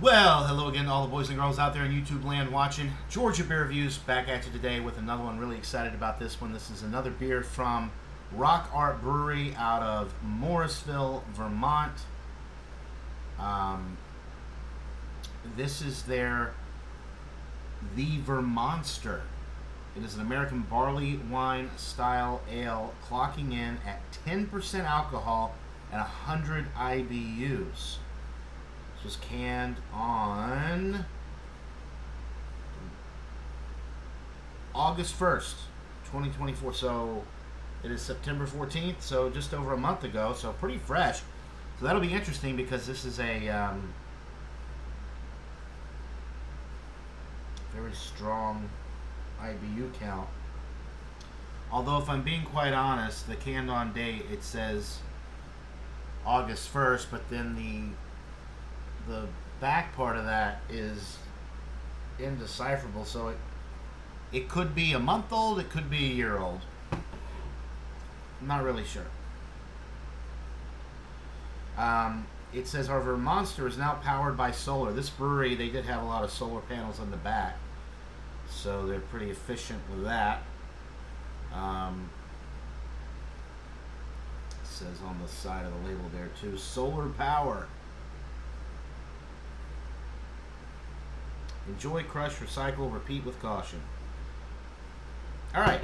Well, hello again to all the boys and girls out there in YouTube land watching. Georgia Beer Reviews back at you today with another one. Really excited about this one. This is another beer from Rock Art Brewery out of Morrisville, Vermont. This is the Vermonster. It is an American barley wine style ale, clocking in at 10% alcohol and 100 IBUs. This was canned on August 1st, 2024. So it is September 14th, so just over a month ago. So pretty fresh. So that'll be interesting because this is a very strong IBU count. Although, if I'm being quite honest, the canned on date, it says August 1st, but then the back part of that is indecipherable, so it could be a month old, it could be a year old. I'm not really sure. It says our Vermonster is now powered by solar. This brewery, they did have a lot of solar panels on the back, so they're pretty efficient with that. It says on the side of the label there too, solar power. Enjoy, crush, recycle, repeat with caution. Alright,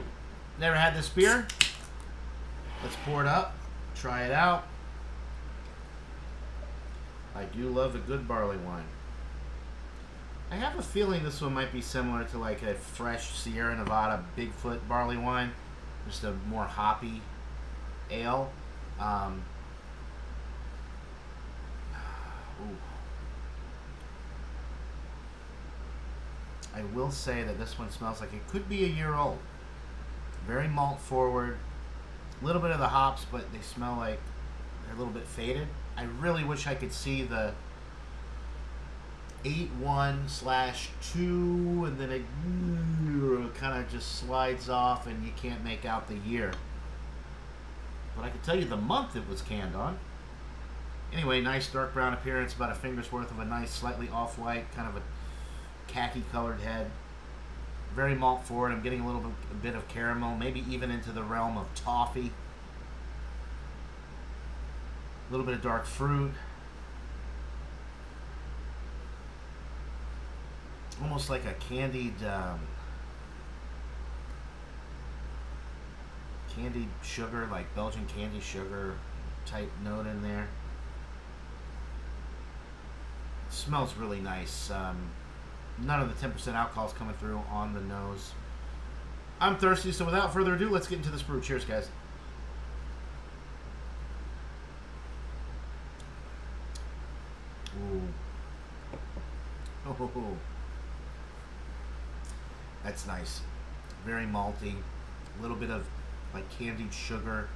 never had this beer. Let's pour it up, try it out. I do love a good barley wine. I have a feeling this one might be similar to like a fresh Sierra Nevada Bigfoot barley wine. Just a more hoppy ale. I will say that this one smells like it could be a year old. Very malt forward. A little bit of the hops, but they smell like they're a little bit faded. I really wish I could see the 8-1/2, and then it kind of just slides off and you can't make out the year. But I can tell you the month it was canned on. Anyway, nice dark brown appearance, about a finger's worth of a nice slightly off-white, kind of a khaki colored head. Very malt forward. I'm getting a bit of caramel, maybe even into the realm of toffee. A little bit of dark fruit. Almost like a candied sugar, like Belgian candy sugar type note in there. Smells really nice. None of the 10% alcohol is coming through on the nose. I'm thirsty, so without further ado, let's get into this brew. Cheers, guys. Ooh. Oh. That's nice. Very malty. A little bit of like candied sugar,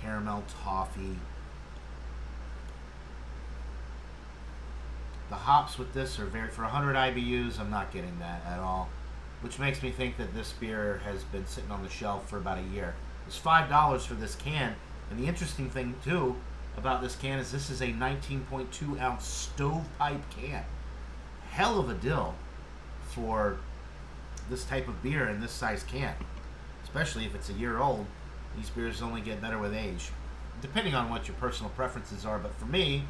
caramel, toffee. The hops with this are for 100 IBUs, I'm not getting that at all. Which makes me think that this beer has been sitting on the shelf for about a year. It's $5 for this can. And the interesting thing, too, about this can is this is a 19.2 ounce stovepipe can. Hell of a deal for this type of beer in this size can. Especially if it's a year old. These beers only get better with age. Depending on what your personal preferences are. But for me,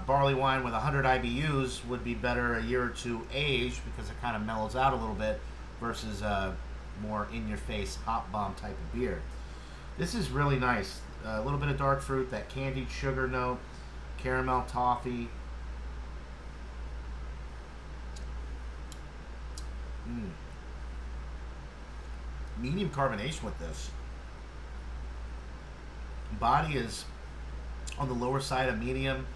barley wine with 100 IBUs would be better a year or two aged because it kind of mellows out a little bit versus a more in-your-face hop bomb type of beer. This is really nice. A little bit of dark fruit, that candied sugar note, caramel, toffee. Medium carbonation with this. Body is on the lower side of medium.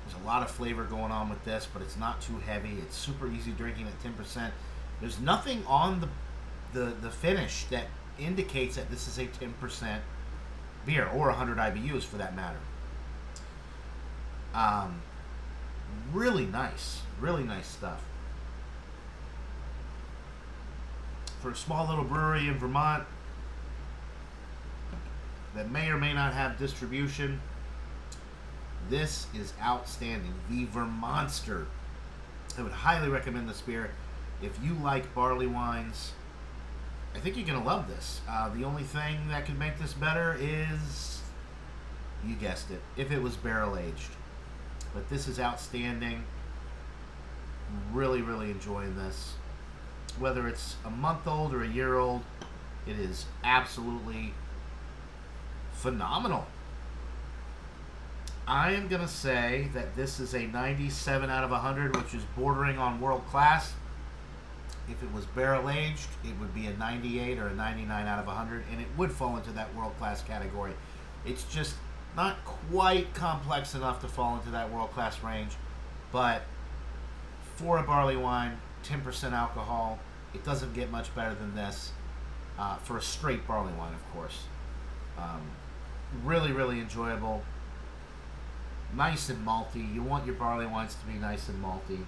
There's a lot of flavor going on with this, but it's not too heavy. It's super easy drinking at 10%. There's nothing on the finish that indicates that this is a 10% beer, or 100 IBUs for that matter. Really nice stuff. For a small little brewery in Vermont that may or may not have distribution, This is outstanding. The Vermonster. I would highly recommend this beer. If you like barley wines, I think you're going to love this. The only thing that could make this better is, you guessed it, if it was barrel aged. But this is outstanding. Really, really enjoying this. Whether it's a month old or a year old, it is absolutely phenomenal. I am going to say that this is a 97 out of 100, which is bordering on world class. If it was barrel aged, it would be a 98 or a 99 out of 100, and it would fall into that world class category. It's just not quite complex enough to fall into that world class range, but for a barley wine, 10% alcohol, it doesn't get much better than this. For a straight barley wine, of course. Really, really enjoyable. Nice and malty. You want your barley wines to be nice and malty,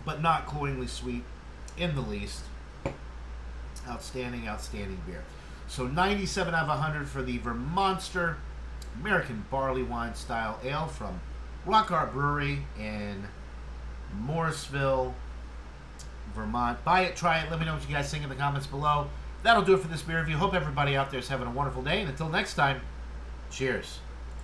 but not cloyingly sweet in the least. Outstanding, outstanding beer. So 97 out of 100 for the Vermonster American Barley Wine Style Ale from Rock Art Brewery in Morrisville, Vermont. Buy it, try it, let me know what you guys think in the comments below. That'll do it for this beer review. Hope everybody out there is having a wonderful day, and until next time, cheers.